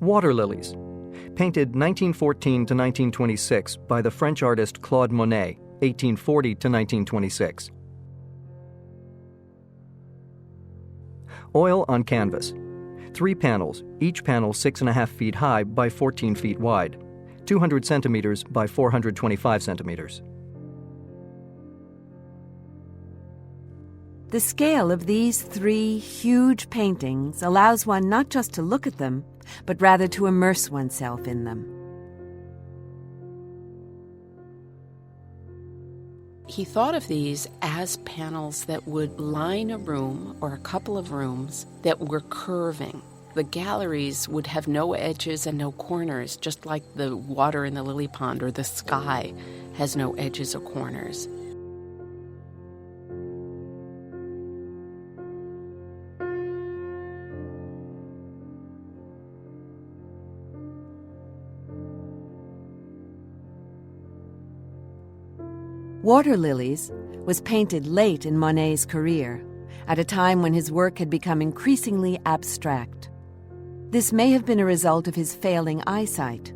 Water lilies, painted 1914 to 1926 by the French artist Claude Monet, 1840 to 1926. Oil on canvas. 3 panels, each panel 6.5 feet high by 14 feet wide, 200 centimeters by 425 centimeters. The scale of these 3 huge paintings allows one not just to look at them, but rather to immerse oneself in them. He thought of these as panels that would line a room or a couple of rooms that were curving. The galleries would have no edges and no corners, just like the water in the lily pond or the sky has no edges or corners. Water Lilies was painted late in Monet's career, at a time when his work had become increasingly abstract. This may have been a result of his failing eyesight.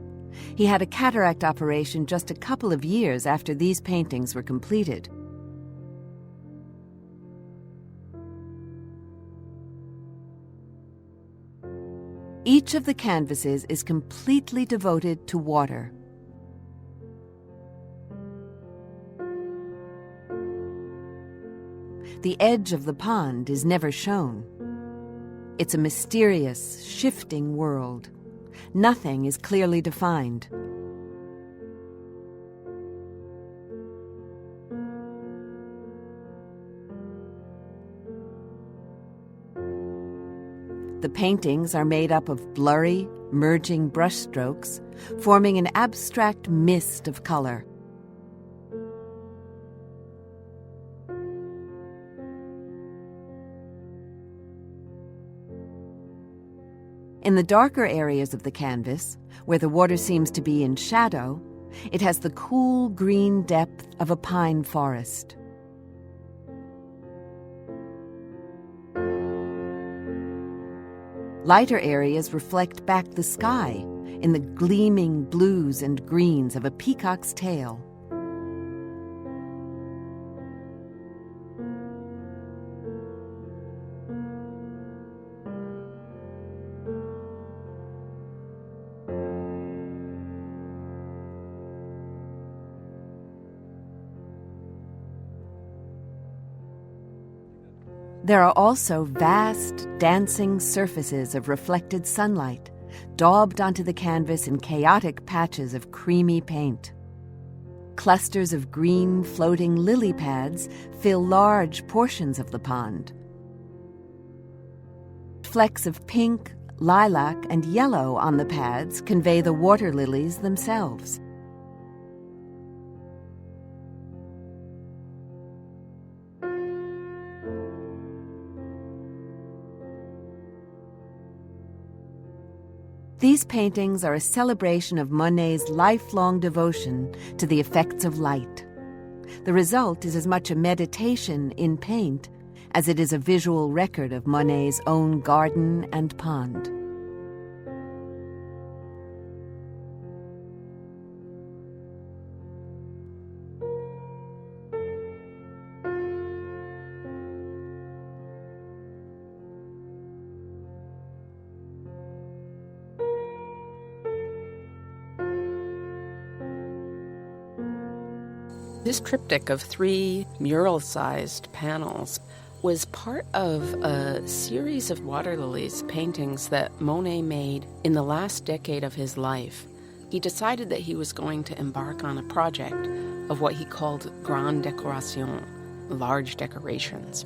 He had a cataract operation just a couple of years after these paintings were completed. Each of the canvases is completely devoted to water. The edge of the pond is never shown. It's a mysterious, shifting world. Nothing is clearly defined. The paintings are made up of blurry, merging brushstrokes, forming an abstract mist of color. In the darker areas of the canvas, where the water seems to be in shadow, it has the cool green depth of a pine forest. Lighter areas reflect back the sky in the gleaming blues and greens of a peacock's tail. There are also vast, dancing surfaces of reflected sunlight, daubed onto the canvas in chaotic patches of creamy paint. Clusters of green, floating lily pads fill large portions of the pond. Flecks of pink, lilac, and yellow on the pads convey the water lilies themselves. These paintings are a celebration of Monet's lifelong devotion to the effects of light. The result is as much a meditation in paint as it is a visual record of Monet's own garden and pond. This triptych of 3 mural-sized panels was part of a series of water lilies paintings that Monet made in the last decade of his life. He decided that he was going to embark on a project of what he called grandes décorations, large decorations.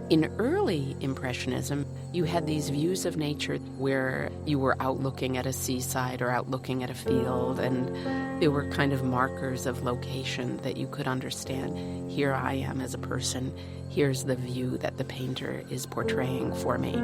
In early Impressionism, you had these views of nature where you were out looking at a seaside or out looking at a field, and they were kind of markers of location that you could understand. Here I am as a person. Here's the view that the painter is portraying for me.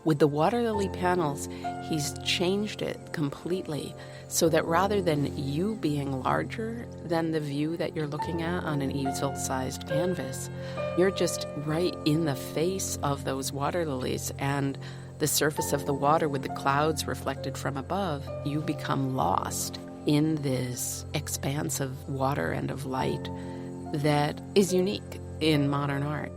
With the water lily panels, he's changed it completely so that rather than you being larger than the view that you're looking at on an easel-sized canvas, you're just right in the face of those water lilies and the surface of the water with the clouds reflected from above. You become lost in this expanse of water and of light that is unique in modern art.